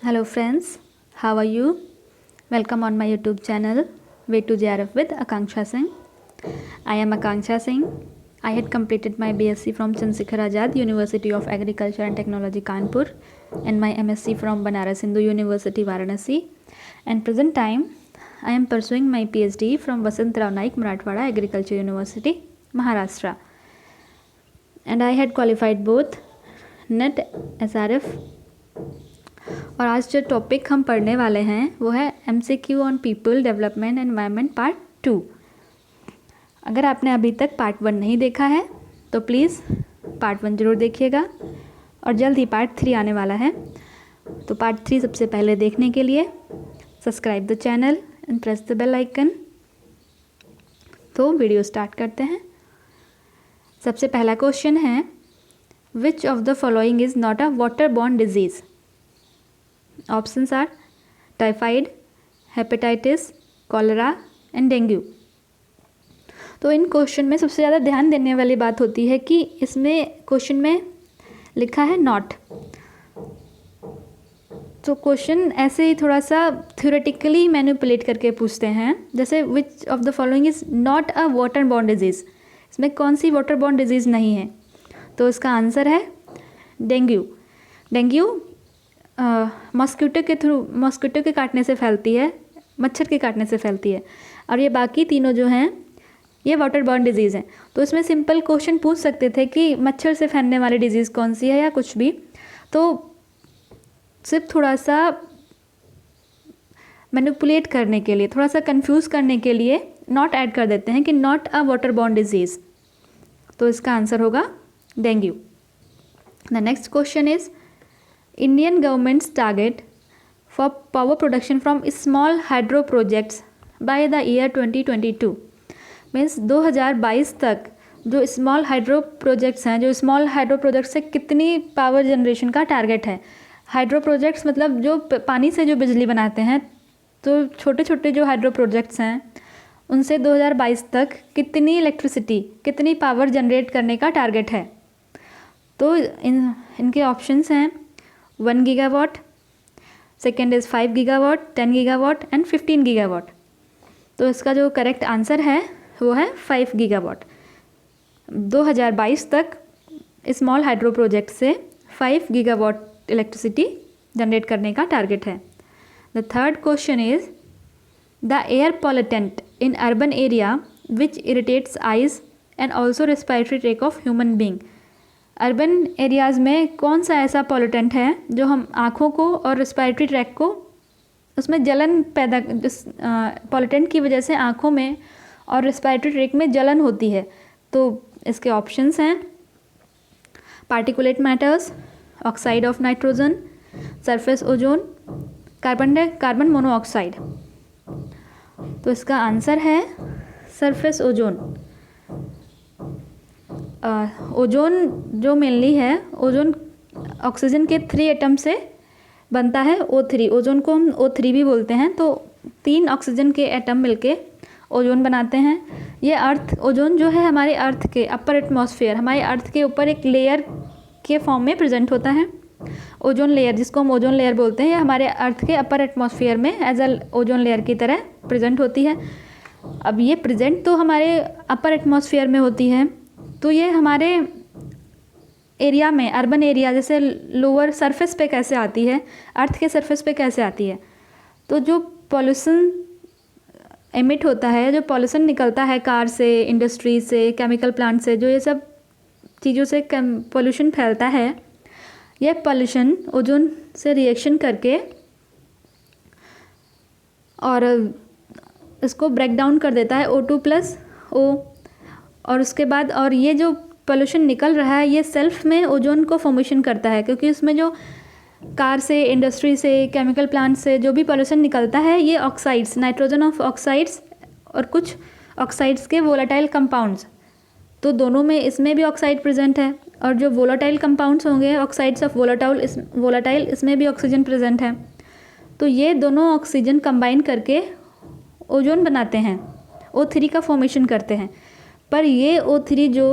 Hello friends, how are you? Welcome on my YouTube channel Way to JRF with Akanksha Singh. I am Akanksha Singh. I had completed my BSc from Chandrasekhar Azad University of Agriculture and Technology Kanpur and my MSc from Banaras Hindu University Varanasi, and present time I am pursuing my PhD from Vasantrao Naik Marathwada Agriculture University Maharashtra, and I had qualified both NET SRF। और आज जो topic हम पढ़ने वाले हैं वो है MCQ on people development environment part 2। अगर आपने अभी तक पार्ट 1 नहीं देखा है तो प्लीज़ पार्ट 1 ज़रूर देखिएगा, और जल्द ही पार्ट 3 आने वाला है। तो पार्ट 3 सबसे पहले देखने के लिए subscribe the channel and press the bell icon. तो वीडियो स्टार्ट करते हैं। सबसे पहला क्वेश्चन है, which of the following is not a water borne disease? Options are typhoid, hepatitis, cholera and dengue. तो इन क्वेश्चन में सबसे ज़्यादा ध्यान देने वाली बात होती है कि इसमें क्वेश्चन में लिखा है नॉट। तो क्वेश्चन ऐसे ही थोड़ा सा थ्योरेटिकली मैनिपुलेट करके पूछते हैं, जैसे विच of the following is not a water borne disease, इसमें कौन सी वाटर बॉर्न डिजीज़ नहीं है? तो इसका आंसर है डेंगू। डेंगू मॉस्किटो के काटने से फैलती है, मच्छर के काटने से फैलती है, और ये बाकी तीनों जो हैं ये वाटर बॉर्न डिजीज़ हैं। तो इसमें सिंपल क्वेश्चन पूछ सकते थे कि मच्छर से फैलने वाली डिजीज़ कौन सी है या कुछ भी, तो सिर्फ थोड़ा सा मैनिपुलेट करने के लिए, थोड़ा सा कंफ्यूज करने के लिए नॉट ऐड कर देते हैं कि not a water borne disease. तो इसका आंसर होगा dengue. The next question is, Indian government's target for power production from small hydro projects by the year 2022 means 2022 तक जो स्मॉल हाइड्रो प्रोजेक्ट्स हैं, जो स्मॉल हाइड्रो प्रोजेक्ट्स से कितनी power generation का टारगेट है? हाइड्रो प्रोजेक्ट्स मतलब जो पानी से जो बिजली बनाते हैं, तो छोटे छोटे जो हाइड्रो प्रोजेक्ट्स हैं उनसे 2022 तक कितनी इलेक्ट्रिसिटी, कितनी पावर जनरेट करने का टारगेट है? तो इनके ऑप्शंस हैं 1 gigawatt, second is 5 gigawatt, 10 gigawatt and 15 gigawatt. तो इसका जो करेक्ट आंसर है वो है 5 गीगावाट। 2022 तक स्मॉल हाइड्रो प्रोजेक्ट से 5 गीगावाट इलेक्ट्रिसिटी जनरेट करने का टारगेट है। The third question is, the air pollutant in urban area which irritates eyes and also respiratory tract of human being. Urban areas में कौन सा ऐसा पॉल्यूटेंट है जो हम आँखों को और रेस्पिरेटरी ट्रैक को, उसमें जलन पैदा, पॉल्यूटेंट की वजह से आँखों में और रेस्पिरेटरी ट्रैक में जलन होती है? तो इसके ऑप्शंस हैं particulate matters, oxide of nitrogen, surface ozone, carbon monoxide. तो इसका आंसर है सरफेस ओजोन। ओजोन जो मेनली है, ओजोन ऑक्सीजन के 3 एटम से बनता है, O3। ओजोन को हम O3 भी बोलते हैं। तो 3 ऑक्सीजन के एटम मिलके ओजोन बनाते हैं। ये अर्थ, ओजोन जो है हमारे अर्थ के अपर एटमॉस्फेयर, हमारे अर्थ के ऊपर एक लेयर के फॉर्म में प्रेजेंट होता है। ओजोन लेयर, जिसको हम ओजोन लेयर बोलते हैं, ये हमारे अर्थ के अपर एटमॉस्फेयर में एज अ ओजोन लेयर की तरह प्रेजेंट होती है। अब ये प्रेजेंट तो हमारे अपर एटमॉस्फेयर में होती है, तो ये हमारे एरिया में, अर्बन एरिया जैसे लोअर सरफेस पे कैसे आती है, अर्थ के सरफेस पे कैसे आती है? तो जो पॉल्यूशन एमिट होता है, जो पॉल्यूशन निकलता है कार से, इंडस्ट्री से, केमिकल प्लांट से, जो ये सब चीज़ों से पॉल्यूशन फैलता है, यह पॉल्यूशन ओजोन से रिएक्शन करके और इसको ब्रेक डाउन कर देता है O2+O, और उसके बाद, और ये जो पोल्यूशन निकल रहा है ये सेल्फ में ओजोन को फॉर्मेशन करता है, क्योंकि उसमें जो कार से, इंडस्ट्री से, केमिकल प्लांट से जो भी पोल्यूशन निकलता है, ये ऑक्साइड्स, नाइट्रोजन ऑफ ऑक्साइड्स और कुछ ऑक्साइड्स के वोलेटाइल कंपाउंड्स, तो दोनों में इसमें भी ऑक्साइड प्रेजेंट है, और जो वोलेटाइल कंपाउंड्स होंगे, ऑक्साइड्स ऑफ वोलेटाइल, इसमें भी ऑक्सीजन प्रेजेंट है। तो ये दोनों ऑक्सीजन कंबाइन करके ओजोन बनाते हैं, O3 का फॉर्मेशन करते हैं। पर ये O3 जो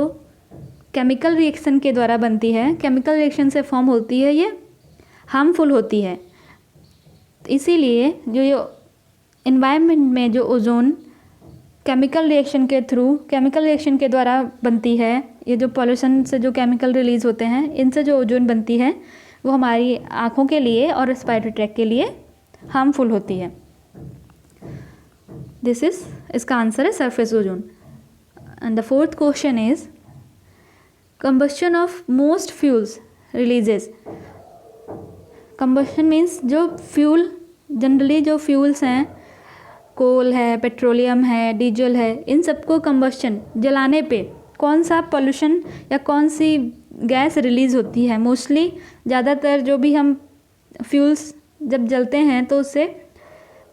केमिकल रिएक्शन के द्वारा बनती है, केमिकल रिएक्शन से फॉर्म होती है, ये हार्मफुल होती है। इसीलिए जो एनवायरनमेंट में जो ओजोन केमिकल रिएक्शन के द्वारा बनती है, ये जो पॉल्यूशन से जो केमिकल रिलीज़ होते हैं, इनसे जो ओजोन बनती है वो हमारी आँखों के लिए और रेस्पिरेटरी ट्रैक्ट के लिए हार्मफुल होती है। इसका आंसर है surface ozone. And the fourth question is combustion of most fuels releases. Combustion means जो फ्यूल, जनरली जो फ्यूल्स हैं, कोल है, पेट्रोलियम है, डीजल है, इन सबको कंबस्शन जलाने पे कौन सा पोल्यूशन या कौन सी गैस रिलीज़ होती है। मोस्टली ज़्यादातर जो भी हम फ्यूल्स जब जलते हैं तो उससे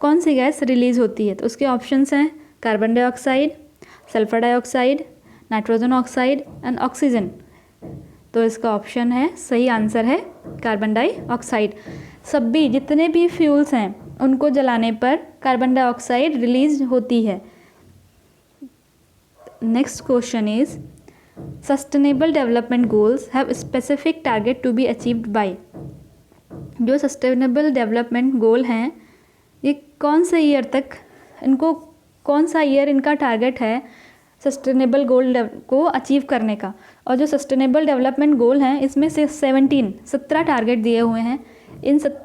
कौन सी गैस रिलीज़ होती है। तो उसके ऑप्शंस हैं carbon dioxide, sulphur dioxide, nitrogen oxide and oxygen. तो इसका ऑप्शन है, सही आंसर है कार्बन डाइऑक्साइड। सभी जितने भी फ्यूल्स हैं उनको जलाने पर कार्बन डाइऑक्साइड रिलीज होती है। Next question is sustainable development goals have specific target to be achieved by. जो सस्टेनेबल डेवलपमेंट गोल हैं ये कौन से ईयर तक, इनको कौन सा ईयर इनका टारगेट है सस्टेनेबल गोल को अचीव करने का। और जो सस्टेनेबल डेवलपमेंट गोल हैं इसमें से 17 टारगेट दिए हुए हैं।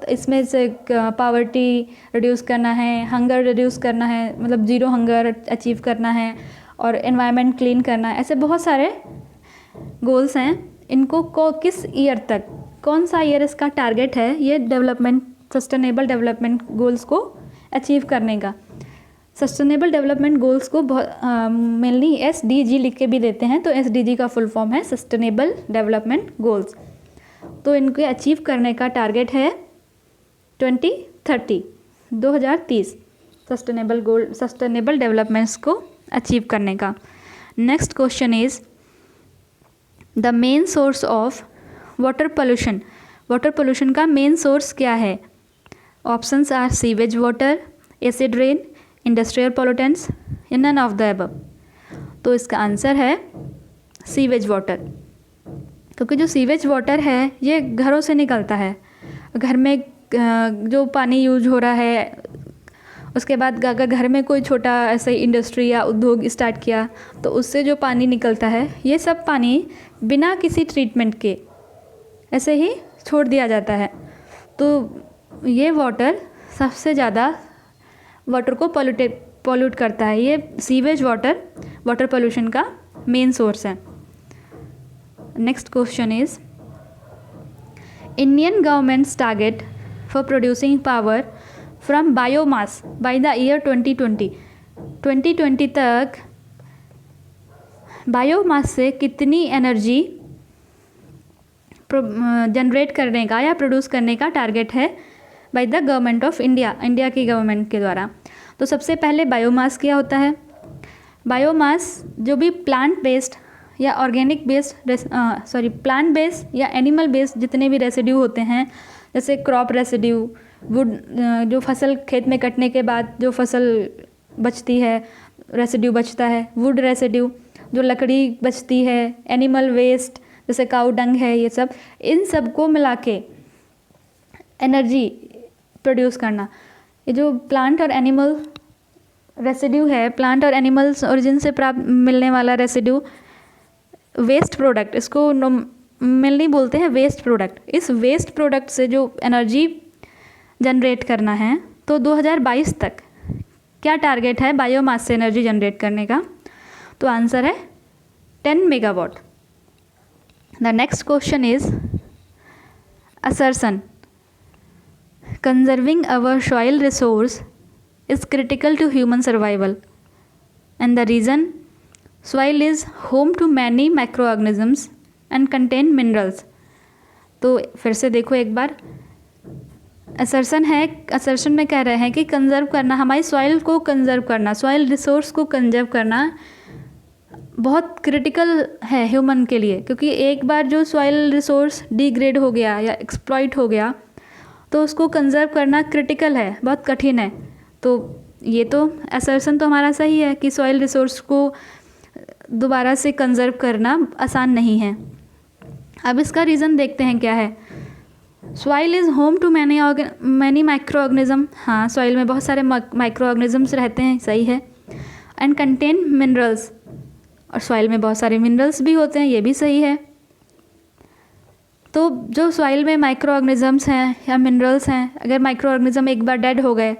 इसमें से पावर्टी रिड्यूस करना है, हंगर रिड्यूस करना है, मतलब ज़ीरो हंगर अचीव करना है, और एनवायरनमेंट क्लीन करना है। ऐसे बहुत सारे गोल्स हैं। इनको किस ईयर तक, कौन सा ईयर इसका टारगेट है ये सस्टेनेबल डेवलपमेंट गोल्स को अचीव करने का। सस्टेनेबल डेवलपमेंट गोल्स को मेनली SDG लिख के भी देते हैं। तो SDG का फुल फॉर्म है सस्टेनेबल डेवलपमेंट गोल्स। तो इनके अचीव करने का टारगेट है 2030 सस्टेनेबल डेवलपमेंट्स को अचीव करने का। Next question is the main source of water pollution. Water pollution का मेन सोर्स क्या है। Options are sewage water, acid rain, industrial pollutants, none of the above. तो इसका आंसर है सीवेज वाटर, क्योंकि जो सीवेज वाटर है ये घरों से निकलता है। घर में जो पानी यूज हो रहा है, उसके बाद अगर घर में कोई छोटा ऐसे इंडस्ट्री या उद्योग स्टार्ट किया तो उससे जो पानी निकलता है, ये सब पानी बिना किसी ट्रीटमेंट के ऐसे ही छोड़ दिया जाता है। तो ये वाटर सबसे ज़्यादा वाटर को पॉल्यूट करता है। ये सीवेज वाटर पोल्यूशन का मेन सोर्स है। Next question is Indian governments target for producing power from biomass by the year 2020 तक बायोमास से कितनी एनर्जी जनरेट करने का या प्रोड्यूस करने का टारगेट है by the government of India की गवर्नमेंट के द्वारा। तो सबसे पहले बायोमास क्या होता है। बायोमास जो भी प्लांट बेस्ड या ऑर्गेनिक बेस्ड प्लांट बेस्ड या एनिमल बेस्ड जितने भी रेसिड्यू होते हैं, जैसे क्रॉप रेसिड्यू, वुड जो फसल खेत में कटने के बाद जो फसल बचती है रेसिड्यू बचता है, वुड रेसिड्यू जो लकड़ी बचती है, एनिमल वेस्ट जैसे काऊ डंग है, ये सब, इन सब को मिला के एनर्जी प्रोड्यूस करना। ये जो प्लांट और एनिमल रेसिड्यू है, प्लांट और एनिमल्स ओरिजिन से प्राप्त मिलने वाला रेसिड्यू, वेस्ट प्रोडक्ट, इसको मेनली बोलते हैं वेस्ट प्रोडक्ट। इस वेस्ट प्रोडक्ट से जो एनर्जी जनरेट करना है, तो 2022 तक क्या टारगेट है बायोमास से एनर्जी जनरेट करने का। तो आंसर है 10 megawatt. The next question is assertion conserving our soil resource is critical to human survival, and the reason soil is home to many microorganisms and contain minerals। तो फिर से देखो एक बार, असर्शन में कह रहे हैं कि कंजर्व करना, हमारी सॉइल को कंजर्व करना, सॉइल रिसोर्स को कंजर्व करना बहुत क्रिटिकल है ह्यूमन के लिए, क्योंकि एक बार जो सॉइल रिसोर्स डिग्रेड हो गया या एक्सप्लॉइट हो गया तो उसको कंजर्व करना क्रिटिकल है, बहुत कठिन है। तो ये तो असर्शन तो हमारा सही है कि सॉइल रिसोर्स को दोबारा से कंजर्व करना आसान नहीं है। अब इसका रीज़न देखते हैं क्या है। Soil is home to many micro organism. हाँ, सॉइल में बहुत सारे माइक्रो ऑर्गेनिजम्स रहते हैं, सही है। एंड कंटेन मिनरल्स, और सॉइल में बहुत सारे मिनरल्स भी होते हैं, ये भी सही है। तो जो सॉइल में माइक्रो ऑर्गेनिजम्स हैं या मिनरल्स हैं, अगर माइक्रो ऑर्गेनिज्म एक बार डेड हो गए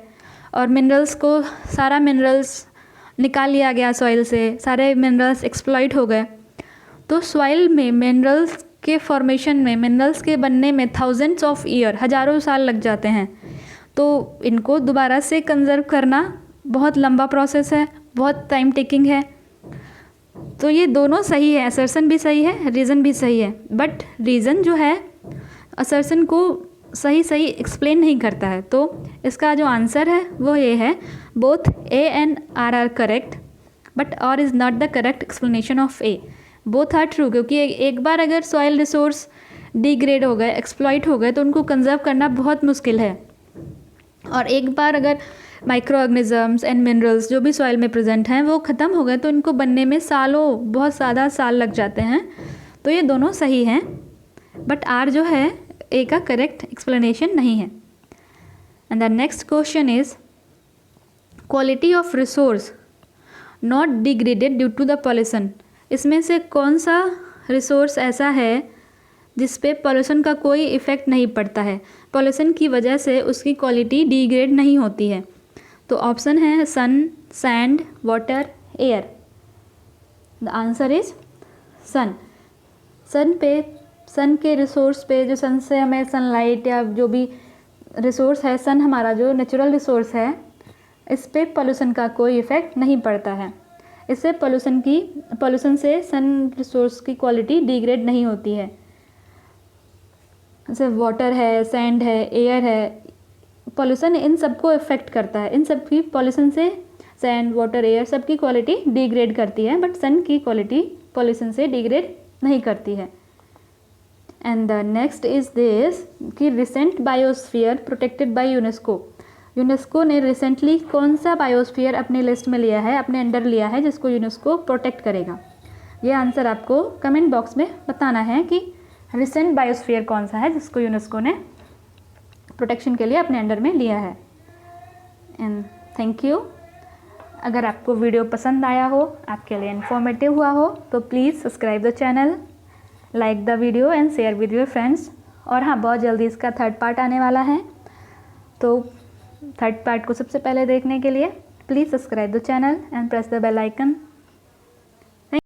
और मिनरल्स को, सारा मिनरल्स निकाल लिया गया सॉइल से, सारे मिनरल्स एक्सप्लॉइट हो गए, तो सॉइल में मिनरल्स के फॉर्मेशन में, मिनरल्स के बनने में थाउजेंड्स ऑफ ईयर, हज़ारों साल लग जाते हैं। तो इनको दोबारा से कंजर्व करना बहुत लंबा प्रोसेस है, बहुत टाइम टेकिंग है। तो ये दोनों सही है, असर्शन भी सही है, रीज़न भी सही है, बट रीज़न जो है असर्शन को सही एक्सप्लेन नहीं करता है। तो इसका जो आंसर है वो ये है, both A and R correct, but R is not the correct explanation of A. Both are true, क्योंकि एक बार अगर सॉइल रिसोर्स डिग्रेड हो गए, एक्सप्लॉइट हो गए, तो उनको कंजर्व करना बहुत मुश्किल है। और एक बार अगर माइक्रो ऑर्गेनिजम्स एंड मिनरल्स जो भी सॉइल में प्रेजेंट हैं वो ख़त्म हो गए, तो इनको बनने में सालों, बहुत ज़्यादा साल लग जाते हैं। तो ये दोनों सही हैं, बट आर जो है ए का करेक्ट एक्सप्लेनेशन नहीं है। And the next question is quality of resource not degraded due to the pollution. इसमें से कौन सा रिसोर्स ऐसा है जिस पे पॉल्यूशन का कोई इफ़ेक्ट नहीं पड़ता है, पॉल्यूशन की वजह से उसकी क्वालिटी डिग्रेड नहीं होती है? तो ऑप्शन है sun, sand, water, air. The answer is sun. Sun के रिसोर्स पे, जो सन से हमें सनलाइट या जो भी रिसोर्स है, सन हमारा जो नेचुरल रिसोर्स है, इस पे पॉल्यूशन का कोई इफ़ेक्ट नहीं पड़ता है। इससे पॉल्यूशन से सन रिसोर्स की क्वालिटी डिग्रेड नहीं होती है। जैसे वाटर है, सैंड है, एयर है, पॉल्यूशन इन सबको इफ़ेक्ट करता है। इन सब की पॉल्यूशन से, सैंड, वाटर, एयर, सबकी क्वालिटी डिग्रेड करती है, बट सन की क्वालिटी पॉल्यूशन से डिग्रेड नहीं करती है। And the next is this कि recent biosphere protected by UNESCO. UNESCO ने रिसेंटली कौन सा बायोस्फीयर अपने लिस्ट में लिया है, अपने अंडर लिया है, जिसको यूनेस्को प्रोटेक्ट करेगा? ये आंसर आपको कमेंट बॉक्स में बताना है कि रिसेंट बायोस्फीयर कौन सा है जिसको यूनेस्को ने प्रोटेक्शन के लिए अपने अंडर में लिया है। And thank you. अगर आपको वीडियो पसंद आया हो, आपके लिए इन्फॉर्मेटिव हुआ हो, तो please subscribe the channel, like the video and share with your friends. और हाँ, बहुत जल्दी इसका थर्ड पार्ट आने वाला है, तो थर्ड पार्ट को सबसे पहले देखने के लिए please subscribe the channel and press the bell icon